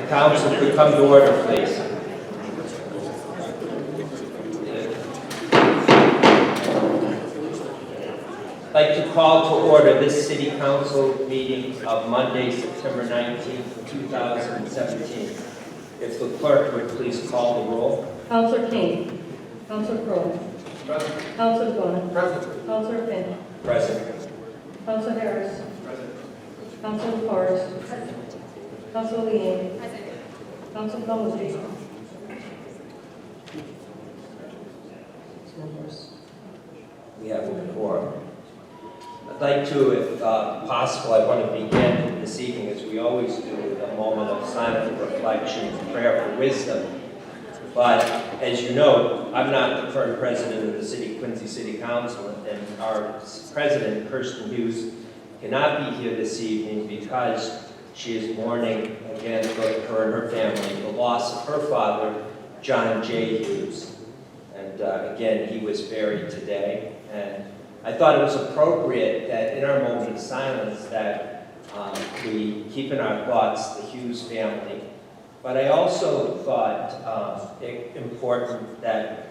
Council could come to order, please. I'd like to call to order this City Council meeting of Monday, September 19th, 2017. If the clerk would please call the roll. Councilor King. Councilor Crowe. Present. Councilor DeBona. Present. Councilor Finn. Present. Councilor Harris. Present. Councilor Forrest. Councilor Leeang. Councilor Calhoun. We have a quorum. I'd like to, if possible, I want to begin this evening, as we always do, with a moment of silent reflection and prayer for wisdom. But as you know, I'm not the current president of the Quincy City Council, and our president, Kirsten Hughes, cannot be here this evening because she is mourning, again, for her and her family, the loss of her father, John J. Hughes. And again, he was buried today. And I thought it was appropriate that in our moment of silence that we keep in our thoughts the Hughes family. But I also thought it important that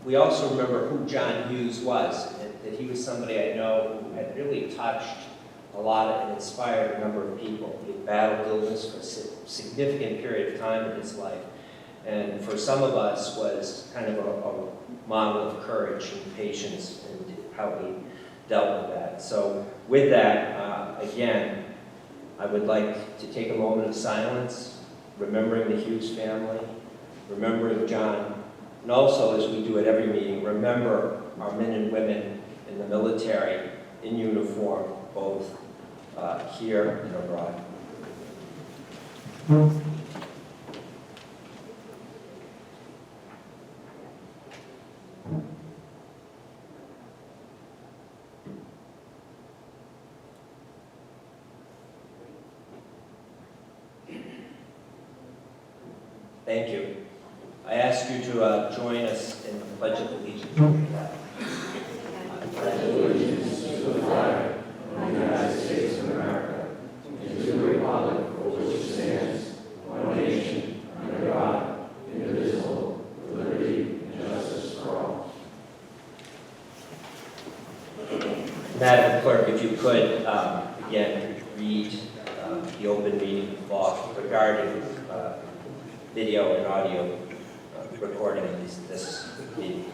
we also remember who John Hughes was, that he was somebody I know who had really touched a lot and inspired a number of people. He had battled illness for a significant period of time in his life. And for some of us was kind of a model of courage and patience and how he dealt with that. So with that, again, I would like to take a moment of silence, remembering the Hughes family, remembering John, and also, as we do at every meeting, remember our men and women in the military in uniform, both here and abroad. Thank you. I ask you to join us in the Pledge of Allegiance. I pledge allegiance to the flag of the United States of America and to the republic for which it stands, one nation, under God, indivisible, with liberty and justice for all. Madam Clerk, if you could, again, read the open meeting law regarding video and audio recording of this meeting.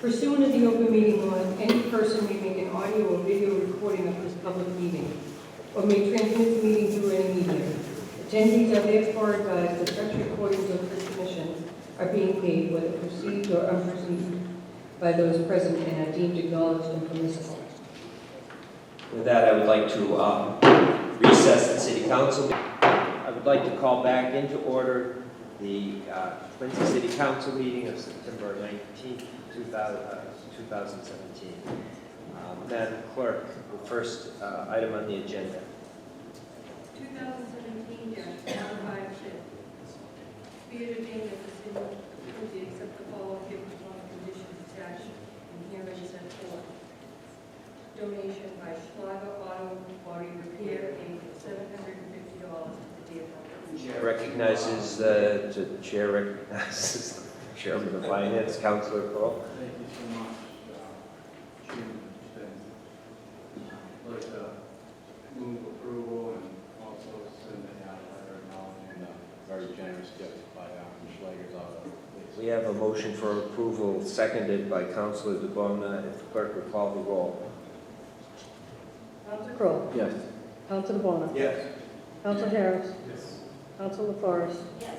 Pursuant to the open meeting law, any person may make an audio or video recording of this public meeting, or may transmit the meeting through any medium. Attendees are therefore advised that such recordings or transmissions are being paid, whether perceived or unperceived, by those present and are deemed acknowledged and permissible. With that, I would like to recess the City Council. I would like to call back into order the Quincy City Council meeting of September 19th, 2017. Madam Clerk, the first item on the agenda. 2017-5 be it ordained that the city of Quincy accept the following gift upon conditions attached and herein set forth. Donation by Schlager Auto Body Repair, $750 to the vehicle. Chair recognizes the Chairman of Finance, Councilor Crowe. Thank you so much, Chairman. I'd like to move approval and also send a letter acknowledging the very generous gift by Schlager's Auto. We have a motion for approval, seconded by Councilor DeBona. If the clerk would call the roll. Councilor Crowe. Yes. Councilor DeBona. Yes. Councilor Harris. Yes. Councilor Forrest. Yes.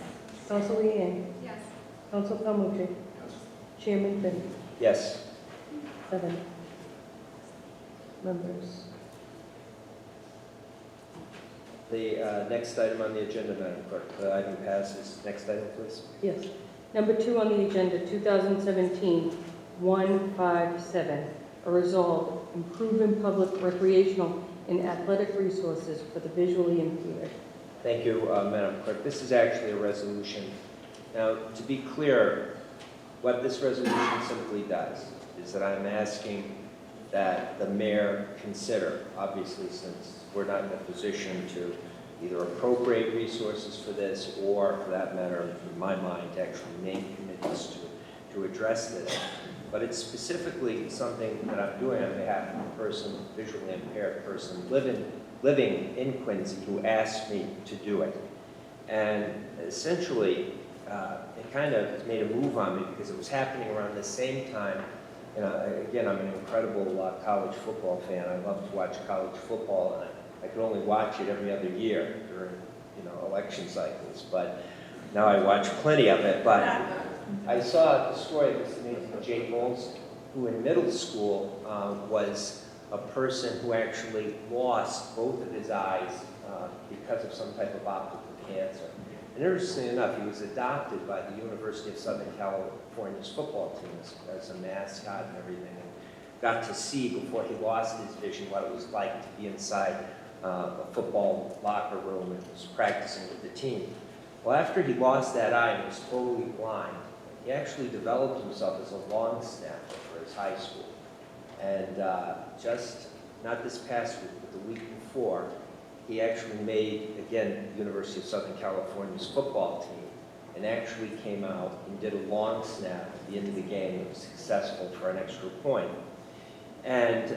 Councilor Leeang. Yes. Councilor Calhoun. Chairman Finn. Yes. 7 members. The next item on the agenda, Madam Clerk. The item passes. Next item, please. Yes. Number 2 on the agenda, 2017-157, a resolve, improving public recreational and athletic resources for the visually impaired. Thank you, Madam Clerk. This is actually a resolution. Now, to be clear, what this resolution simply does is that I'm asking that the mayor consider, obviously since we're not in a position to either appropriate resources for this or, for that matter, in my mind, actually name committees to address this. But it's specifically something that I'm doing on behalf of a person, visually impaired person, living in Quincy, who asked me to do it. And essentially, it kind of made a move on me because it was happening around the same time. You know, again, I'm an incredible college football fan. I love to watch college football, and I could only watch it every other year during, election cycles. But now I watch plenty of it. But I saw the story of this amazing Jake Olson, who in middle school was a person who actually lost both of his eyes because of some type of optical cancer. And interestingly enough, he was adopted by the University of Southern California's football team as a mascot and everything, and got to see before he lost his vision what it was like to be inside a football locker room and was practicing with the team. Well, after he lost that eye and was totally blind, he actually developed himself as a long snapper for his high school. And just, not this past week, but the week before, he actually made, again, the University of Southern California's football team, and actually came out and did a long snap at the end of the game that was successful for an extra point. And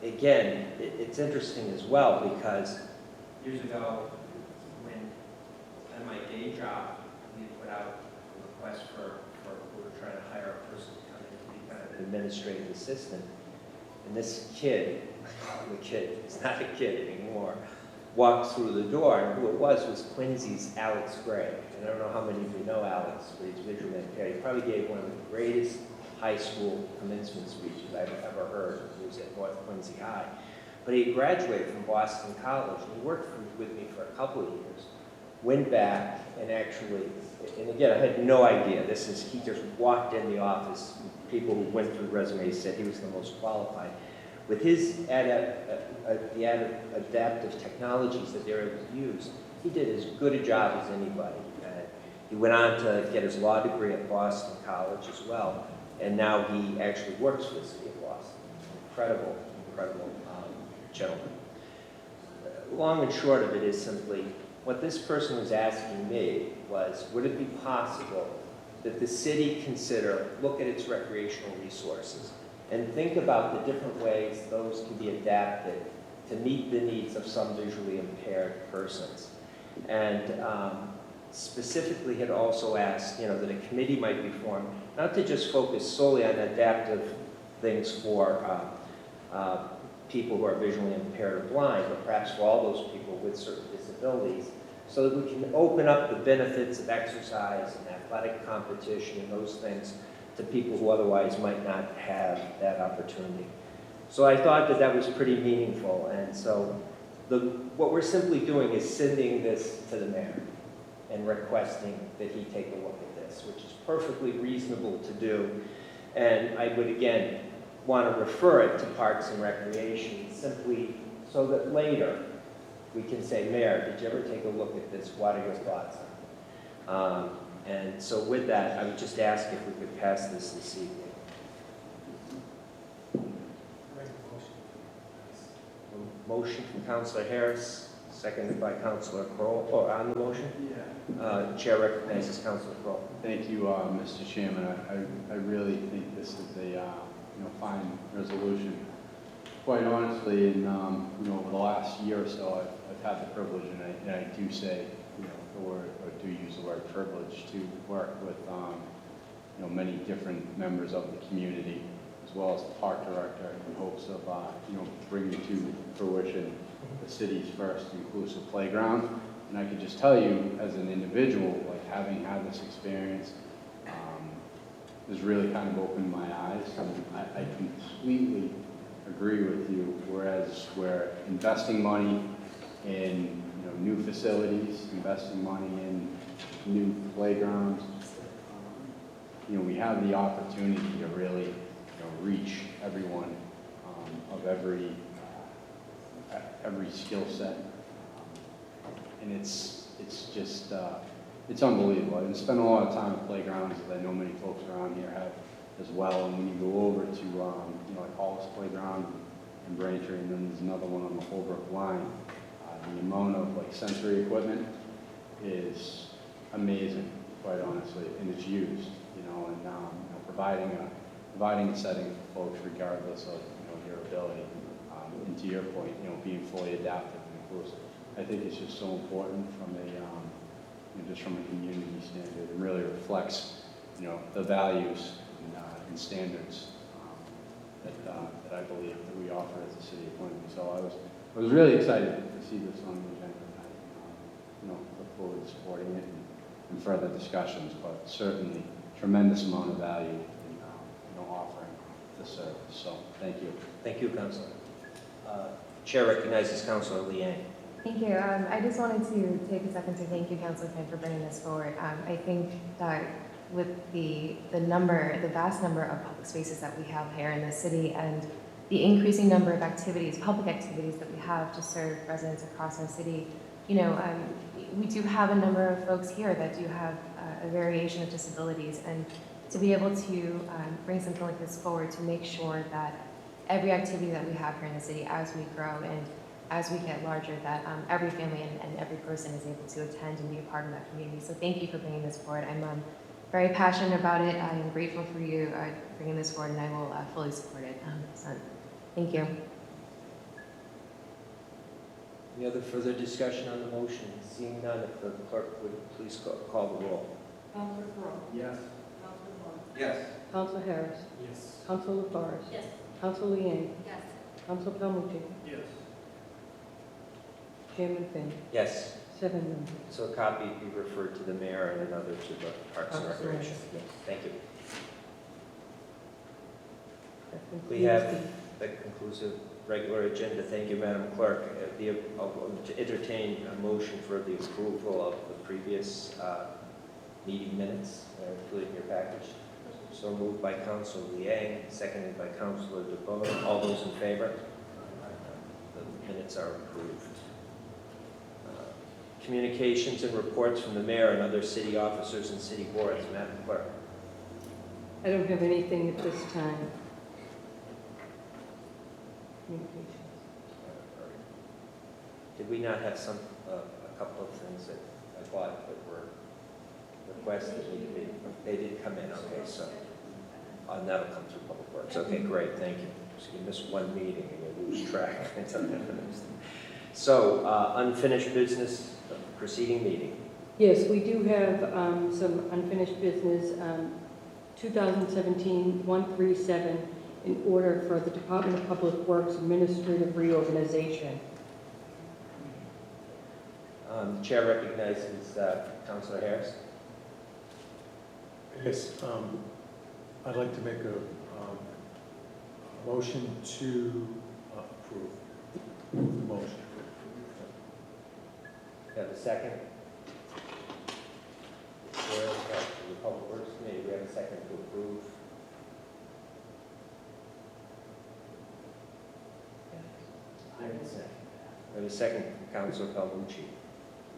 again, it's interesting as well because years ago, when on my day job, we put out a request we were trying to hire a person to come in to be kind of an administrative assistant. And this kid, the kid, he's not a kid anymore, walked through the door, and who it was Quincy's Alex Gray. And I don't know how many of you know Alex, but he's visually impaired. He probably gave one of the greatest high school commencement speeches I've ever heard. He was at North Quincy High. But he graduated from Boston College, and he worked with me for a couple of years. Went back and actually, and again, I had no idea. He just walked in the office. People who went through resumes said he was the most qualified. With his the adaptive technologies that they're able to use, he did as good a job as anybody. He went on to get his law degree at Boston College as well, and now he actually works for the city of Boston. Incredible gentleman. Long and short of it is simply, what this person was asking me was, would it be possible that the city look at its recreational resources and think about the different ways those can be adapted to meet the needs of some visually impaired persons. And specifically had also asked, that a committee might be formed, not to just focus solely on adaptive things for people who are visually impaired or blind, but perhaps for all those people with certain disabilities, so that we can open up the benefits of exercise and athletic competition and those things to people who otherwise might not have that opportunity. So I thought that was pretty meaningful, and so what we're simply doing is sending this to the mayor and requesting that he take a look at this, which is perfectly reasonable to do. And I would, again, want to refer it to Parks and Recreation simply so that later we can say, Mayor, did you ever take a look at this? What are your thoughts on it? And so with that, I would just ask if we could pass this evening. Motion from Councilor Harris, seconded by Councilor Kroll. Oh, on the motion? Yeah. Chair recognizes Councilor Kroll. Thank you, Mr. Chairman. I really think this is a fine resolution. Quite honestly, over the last year or so, I've had the privilege, and I do say, or do use the word privilege, to work with many different members of the community, as well as the park director, in hopes of bringing to fruition the city's first inclusive playground. And I can just tell you, as an individual, having had this experience, has really kind of opened my eyes, and I completely agree with you. Whereas we're investing money in new facilities, investing money in new playgrounds, we have the opportunity to really reach everyone of every skill set, and it's just it's unbelievable. I spend a lot of time at playgrounds, as I know many folks around here have as well. And when you go over to like Hollis Playground in Braintree, and then there's another one on the Holbrook line, And the amount of like sensory equipment is amazing, quite honestly, and it's used, and providing a setting for folks regardless of, their ability. And to your point, being fully adaptive and inclusive. I think it's just so important from just from a community standard, and really reflects, the values and standards that I believe that we offer as a city of Quincy. So I was really excited to see this on the agenda tonight. Look forward to supporting it and further discussions, but certainly tremendous amount of value in offering the service. So thank you. Thank you, Councilor. Chair recognizes Councilor Liang. Thank you. I just wanted to take a second to thank you, Councilor Finn, for bringing this forward. I think that with the vast number of public spaces that we have here in the city and the increasing number of activities, public activities that we have to serve residents across our city, we do have a number of folks here that do have a variation of disabilities, and to be able to bring something like this forward to make sure that every activity that we have here in the city as we grow and as we get larger, that every family and every person is able to attend and be a part of that community. So thank you for bringing this forward. I'm very passionate about it. I am grateful for you bringing this forward, and I will fully support it 100%. Thank you. Any other further discussion on the motion? Seeing none, if the clerk would please call the roll. Councilor Carroll. Yes. Councilor Vaughn. Yes. Councilor Harris. Yes. Councilor LaFars. Yes. Councilor Liang. Yes. Councilor Palmucci. Yes. Chairman Finn. Yes. 7 members. So a copy be referred to the mayor and another to the Parks and Recreation. Yes. Thank you. That We concludes have the conclusive regular agenda. Thank you, Madam Clerk. To entertain a motion for the approval of the previous meeting minutes, including your package. So moved by Councilor Liang, seconded by Councilor DeBoer. All those in favor? The minutes are approved. Communications and reports from the mayor and other city officers and city boards. Madam Clerk. I don't have anything at this time. Communications. Did we not have a couple of things that I thought that were requests that need to be, they did come in, okay, so, that'll come through Public Works. Okay, great, thank you. So you miss one meeting and you lose track. So, unfinished business of the preceding meeting. Yes, we do have some unfinished business, 2017-137, in order for the Department of Public Works Administrative Reorganization. Chair recognizes Councilor Harris. Yes, I'd like to make a motion to approve the motion. We have a second. Where the Public Works Committee, we have a second to approve. We have a second from Councilor Palmucci.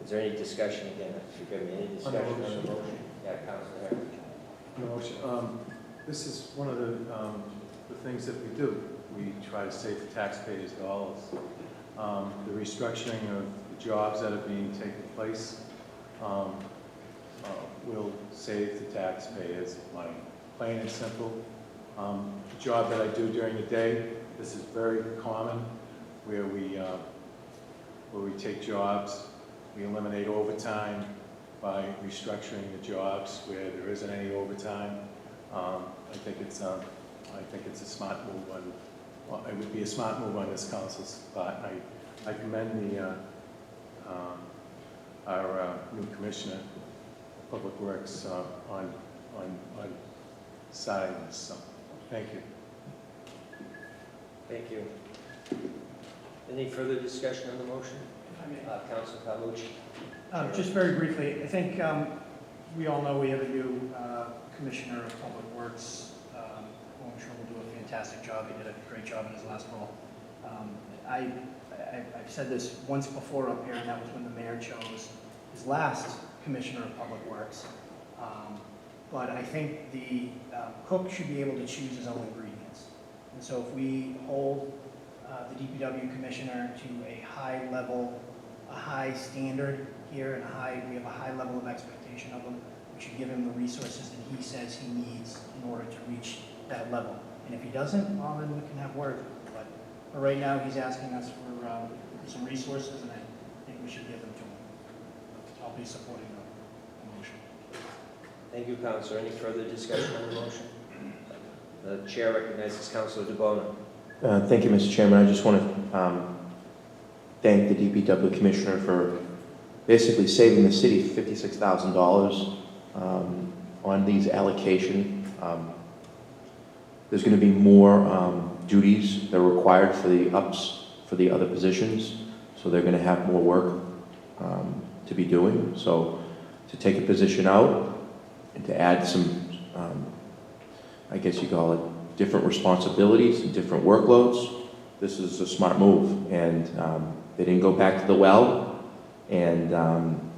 Is there any discussion again? Forgive me, any discussion on the motion? Yeah, Councilor Harris. Motion. This is one of the things that we do. We try to save the taxpayers' dollars. The restructuring of the jobs that are being taken place will save the taxpayers money. Plain and simple. The job that I do during the day, this is very common, where we take jobs, we eliminate overtime by restructuring the jobs where there isn't any overtime. I think it's a smart move on. It would be a smart move on this council's part. I commend our new commissioner of Public Works on deciding this. So, thank you. Thank you. Any further discussion on the motion? Councilor Palmucci. Just very briefly, I think we all know we have a new Commissioner of Public Works, who I'm sure will do a fantastic job. He did a great job in his last role. I've said this once before up here, and that was when the mayor chose his last Commissioner of Public Works. But I think the cook should be able to choose his own ingredients. And so if we hold the DPW Commissioner to a high level a high standard here and we have a high level of expectation of him. We should give him the resources that he says he needs in order to reach that level. And if he doesn't, well, then we can have word. But for right now, he's asking us for some resources, and I think we should give them to him. I'll be supporting the motion. Thank you, Councilor. Any further discussion on the motion? The chair recognizes Councilor DeBona. Thank you, Mr. Chairman. I just want to thank the DPW Commissioner for basically saving the city $56,000 on these allocation. There's going to be more duties that are required for the ups for the other positions, so they're going to have more work to be doing. So to take a position out and to add some, I guess you call it, different responsibilities and different workloads, this is a smart move. And they didn't go back to the well and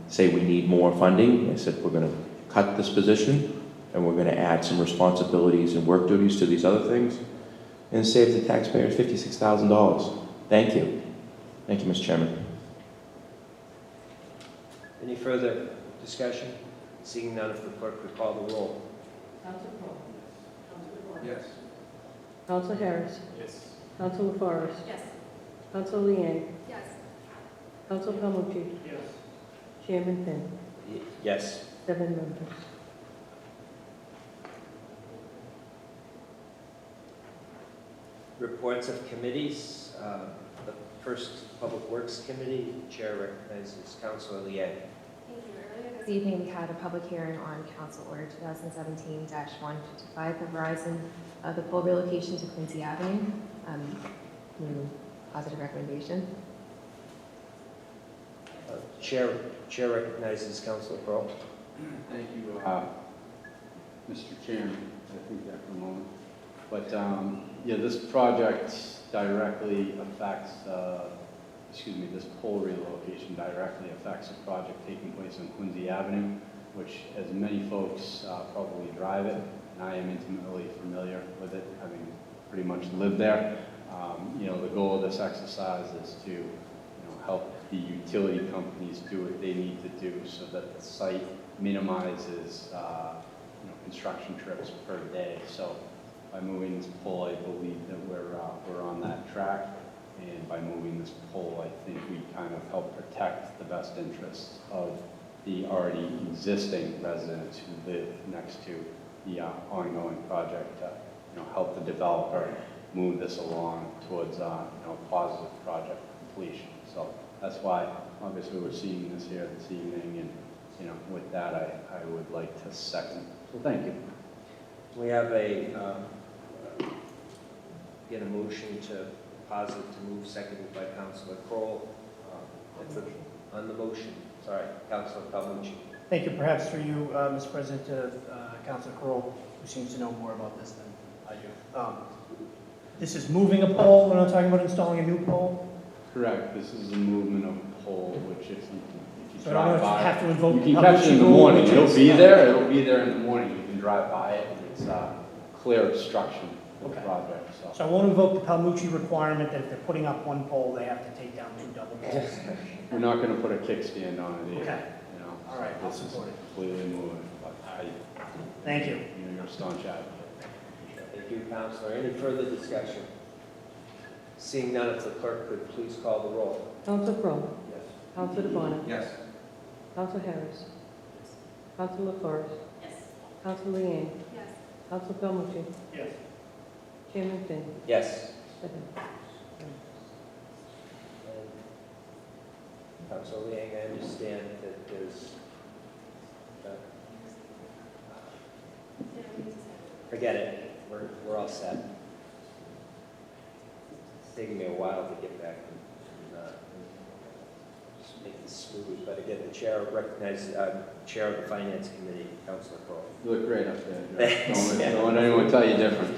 say we need more funding. They said we're going to cut this position and we're going to add some responsibilities and work duties to these other things and save the taxpayers $56,000. Thank you. Thank you, Mr. Chairman. Any further discussion? Seeing none, if the clerk could call the roll. Council Crowe. Council DeBona. Yes. Council Harris. Yes. Council LaForest. Yes. Council Leeang. Yes. Council Palmucci. Yes. Chairman Finn. Yes. 7 members. Reports of committees. The first Public Works Committee, Chair recognizes Councilor Liang. Thank you. Earlier this evening, we had a public hearing on Council Order 2017-155, the Verizon, the pole relocation to Quincy Avenue. Positive recommendation. Chair recognizes Councilor Crowe. Thank you, Mr. Chairman. I think that for a moment. But yeah, this project directly affects, this pole relocation directly affects a project taking place on Quincy Avenue, which, as many folks probably drive it, and I am intimately familiar with it, having pretty much lived there. The goal of this exercise is to help the utility companies do what they need to do so that the site minimizes construction trips per day. So by moving this pole, I believe that we're on that track. And by moving this pole, I think we kind of help protect the best interests of the already existing residents who live next to the ongoing project to help the developer move this along towards positive project completion. So that's why obviously we're seeing this here this evening, and with that I would like to second. So thank you. We have a motion to positive to move, seconded by Councilor Kroll. On the motion, sorry, Councilor Palmucci. Thank you. Perhaps through you, Mr. President, to Councilor Kroll, who seems to know more about this than I do. This is moving a pole. We're not talking about installing a new pole. Correct. This is the movement of a pole, which if you So I don't know if you drive have to by, invoke you can the catch it in the Palmucci rule, morning. which It'll is- be there. It'll be there in the morning. You can drive by it, and it's clear obstruction of the Okay. project. So I won't invoke the Palmucci requirement that if they're putting up one pole, they have to take down 2 double poles. We're not going to put a kickstand on it either. Okay. All right, I'll This is support it. completely moving. But Thank you. you're a staunch advocate. Thank you, Councilor. Any further discussion? Seeing none, if the clerk could please call the roll. Council Crowe. Yes. Council DeBona. Yes. Council Harris. Council LaForest. Yes. Council Leeang. Yes. Council Palmucci. Yes. Chairman Finn. Yes. 7. Councilor Liang, I understand that there's, forget it, we're all set. It's taking me a while to get back and just make this smooth, but again, the chair recognizes, Chair of the Finance Committee, Councilor Crowe. You look great up there, Joe. Thanks. Don't let anyone tell you different.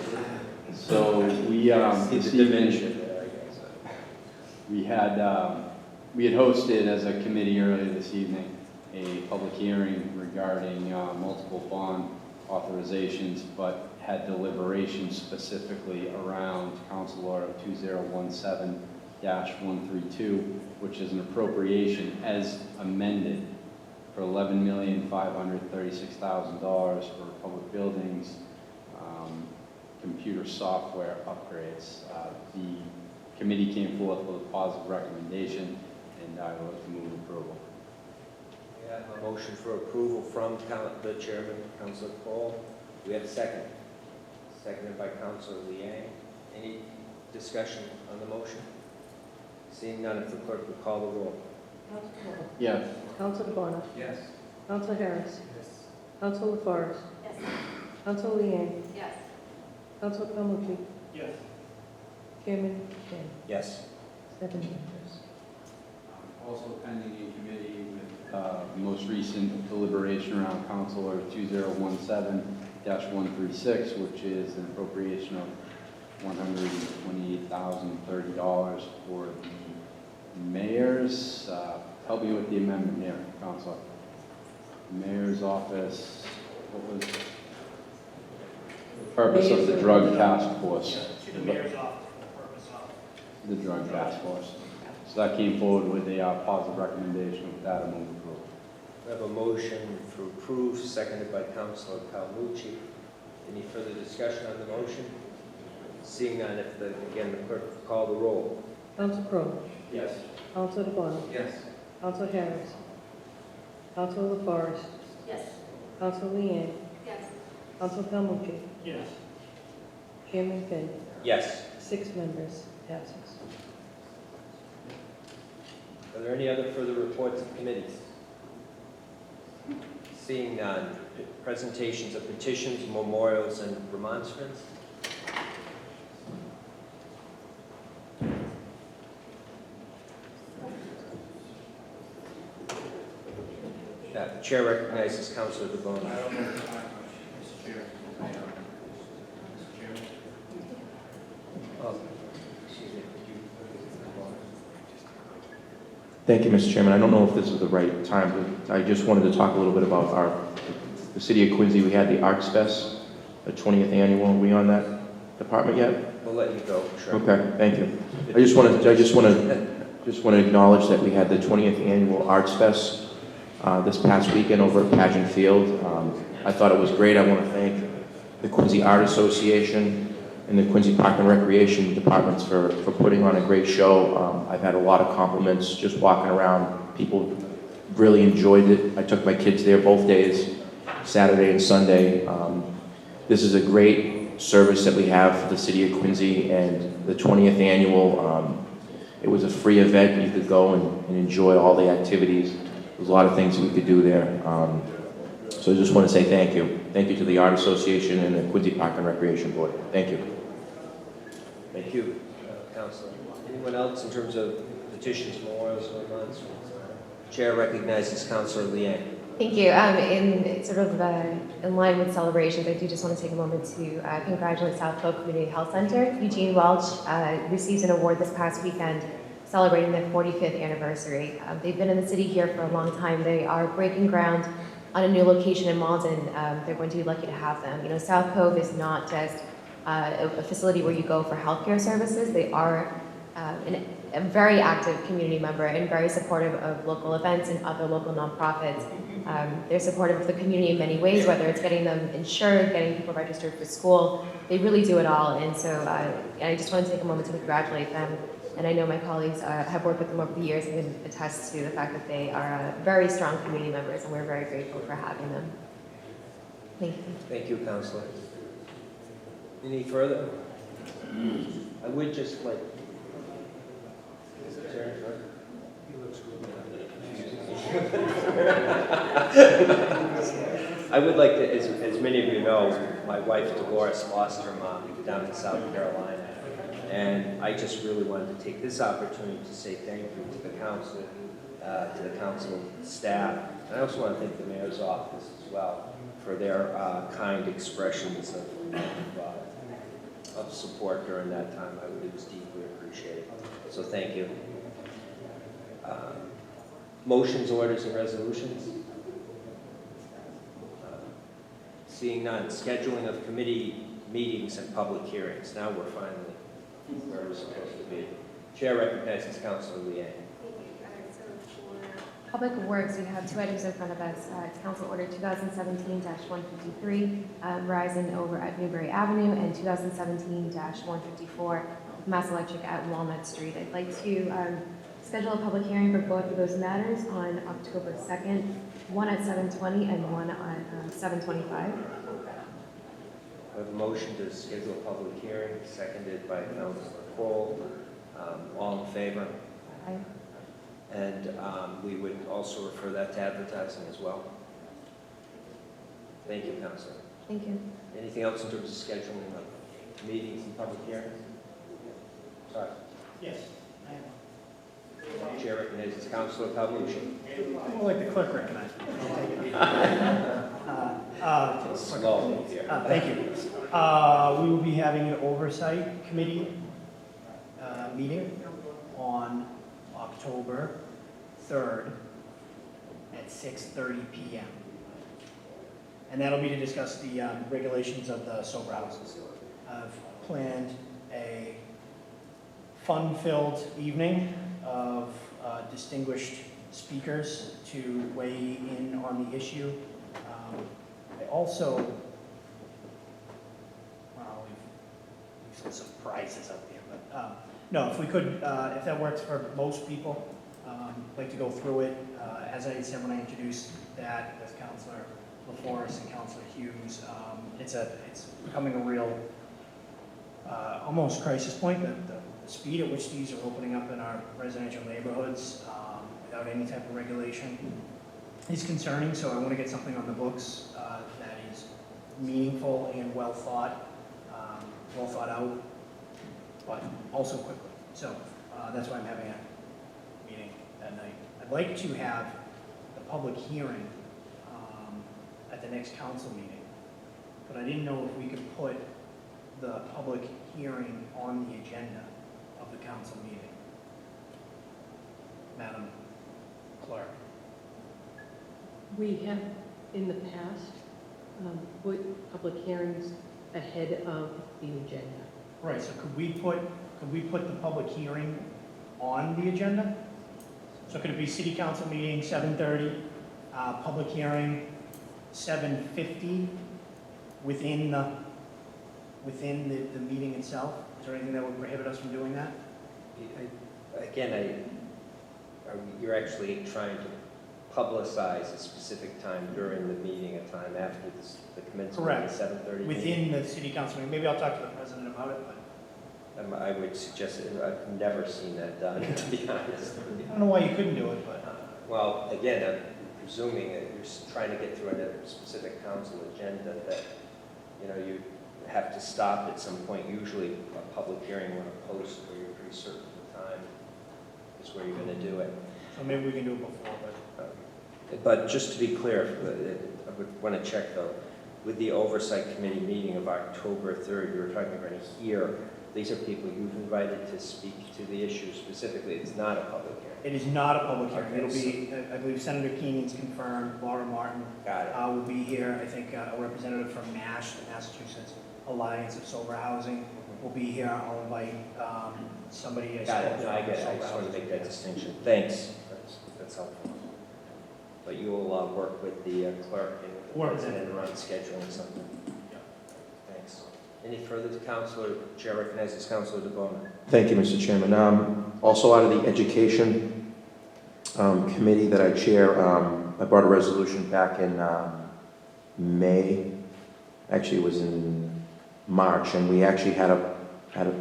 So we, See this the evening, dimension there, I guess. we had hosted as a committee earlier this evening a public hearing regarding multiple bond authorizations, but had deliberations specifically around Council Order 2017 132, which is an appropriation as amended for $11,536,000 for public buildings, computer software upgrades. The committee came forth with a positive recommendation, and I would like to move approval. We have a motion for approval from the chairman, Councilor Paul. We have a second. Seconded by Councilor Liang. Any discussion on the motion? Seeing none, if the clerk would call the roll. Council Paul. Yes. Council DeBona. Yes. Council Harris. Yes. Council LaForest. Yes. Council Liang. Yes. Council Calmucci. Yes. Chairman Shan. Yes. 7 members. Also pending in committee with most recent deliberation around Councilor 2017-136, which is an appropriation of $128,030 for the mayor's, help me with the amendment here, Councilor. Mayor's office, what was the purpose of the drug task force? To the mayor's office for the purpose of. The drug task force. So that came forward with a positive recommendation. With that, I move approval. We have a motion to approve, seconded by Councilor Calmucci. Any further discussion on the motion? Seeing none, if the clerk would call the roll. Council Crowe. Yes. Council DeBona. Yes. Council Harris. Council LaForest. Yes. Council Liang. Yes. Council Calmucci. Yes. Chairman Finn. Yes. 6 members. Passes. Are there any other further reports of committees? Seeing none, presentations of petitions, memorials, and remonstrance? The chair recognizes Councilor DeBona. Oh, excuse me, could you- Thank you, Mr. Chairman. I don't know if this is the right time, but I just wanted to talk a little bit about the city of Quincy. We had the Arts Fest, the 20th annual. Are we on that department yet? We'll let you go, sure. Okay, thank you. I just want to acknowledge that we had the 20th annual Arts Fest this past weekend over at Pageant Field. I thought it was great. I want to thank the Quincy Art Association and the Quincy Park and Recreation departments for putting on a great show. I've had a lot of compliments just walking around. People really enjoyed it. I took my kids there both days, Saturday and Sunday. This is a great service that we have for the city of Quincy, and the 20th annual, it was a free event. You could go and enjoy all the activities. There's a lot of things we could do there. So I just want to say thank you. Thank you to the Art Association and the Quincy Park and Recreation Board. Thank you. Thank you, Councilor. Anyone else in terms of petitions, memorials, or remonstrance? Chair recognizes Councilor Liang. Thank you. In sort of in line with celebrations, I do just want to take a moment to congratulate South Cove Community Health Center. Eugene Welch received an award this past weekend celebrating their 45th anniversary. They've been in the city here for a long time. They are breaking ground on a new location in Malden. They're going to be lucky to have them. You know, South Cove is not just a facility where you go for healthcare services. They are a very active community member and very supportive of local events and other local nonprofits. They're supportive of the community in many ways, whether it's getting them insured, getting people registered for school. They really do it all. And so I just want to take a moment to congratulate them. And I know my colleagues have worked with them over the years and can attest to the fact that they are very strong community members, and we're very grateful for having them. Thank you. Thank you, Councilor. Any further? I would just like... I would like to, as many of you know, my wife Dolores lost her mom down in South Carolina. And I just really wanted to take this opportunity to say thank you to the council, to the council staff. And I also want to thank the mayor's office as well for their kind expressions of support during that time. It was deeply appreciated. So thank you. Motions, orders, and resolutions? Seeing none. Scheduling of committee meetings and public hearings. Now we're finally where we're supposed to be. Chair recognizes Councilor Liang. Thank you. So for Public Works, we have two items in front of us. Council Order 2017-153, Verizon over at Newbury Avenue, and 2017-154, Mass Electric at Walnut Street. I'd like to schedule a public hearing for both of those matters on October 2nd, one at 7:20 and one at 7:25. I have a motion to schedule a public hearing, seconded by Councilor Cole. All in favor? Aye. And we would also refer that to advertising as well. Thank you, Councilor. Thank you. Anything else in terms of scheduling of meetings and public hearings? Sorry. Yes. Chair recognizes Councilor Calhoun. More like the clerk recognized me. Slow here. Thank you. We will be having an oversight committee meeting on October 3rd at 6:30 p.m. And that'll be to discuss the regulations of the sober houses. I've planned a fun-filled evening of distinguished speakers to weigh in on the issue. I also, well, we've some surprises up there, but no, if we could, if that works for most people, I'd like to go through it. As I said when I introduced that with Councilor LaForest and Councilor Hughes, it's becoming a real, almost crisis point. The speed at which these are opening up in our residential neighborhoods without any type of regulation is concerning, so I want to get something on the books that is meaningful and well thought out, but also quickly. So that's why I'm having a meeting that night. I'd like to have the public hearing at the next council meeting, but I didn't know if we could put the public hearing on the agenda of the council meeting. Madam Clerk. We have, in the past, put public hearings ahead of the agenda. Right, so could we put the public hearing on the agenda? So could it be city council meeting 7:30, public hearing 7:50 within the meeting itself? Is there anything that would prohibit us from doing that? Again, you're actually trying to publicize a specific time during the meeting, a time after the commencement Correct. of the 7:30 Within the city council meeting. Maybe I'll talk to the president about it, but I would suggest it. I've never seen that done, to be honest. I don't know why you couldn't do it, but. Well, again, I'm presuming that you're trying to get through a specific council agenda that, you have to stop at some point. Usually a public hearing when a post where you're pretty certain of the time is where you're going to do it. So maybe we can do it before, But just to be clear, I would want to check though, with the Oversight Committee meeting of October 3rd, you were talking about here, these are people you've invited to speak to the issue specifically. It's not a public hearing. it is not a public hearing. Okay, It'll be, I believe Senator Keenan's confirmed, Laura Martin Got it. will be here. I think a representative from MASH, the Massachusetts Alliance of Sober Housing, will be here. I'll invite somebody. Got it. No, I get it. I just want to make that distinction. Thanks. That's helpful. But you will work with the clerk and with the president around scheduling something. Thanks. Any further to Councilor? Chair recognizes Councilor DeBona. Thank you, Mr. Chairman. Also out of the Education Committee that I chair, I brought a resolution back in May. Actually, it was in March, and we actually had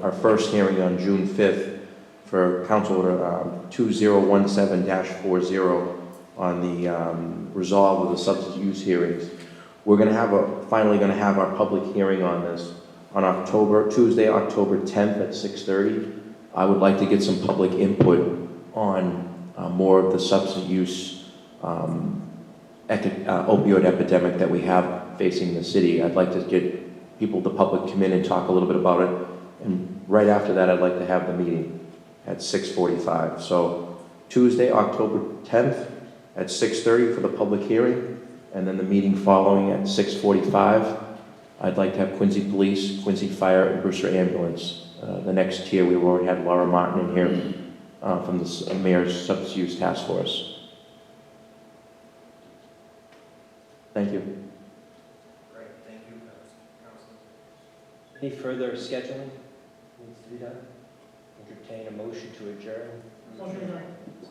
our first hearing on June 5th for Council Order 2017-40 on the resolve of the substance use hearings. We're going to finally going to have our public hearing on this on Tuesday, October 10th at 6:30. I would like to get some public input on more of the substance use opioid epidemic that we have facing the city. I'd like to get the public come in and talk a little bit about it. And right after that, I'd like to have the meeting at 6:45. So Tuesday, October 10th at 6:30 for the public hearing, and then the meeting following at 6:45. I'd like to have Quincy Police, Quincy Fire, and Brewster Ambulance the next tier, we've already had Laura Martin in here from the Mayor's Substance Use Task Force. Thank you. Great, thank you, Council. Any further scheduling needs to be done? Entertain a motion to adjourn. Motion. So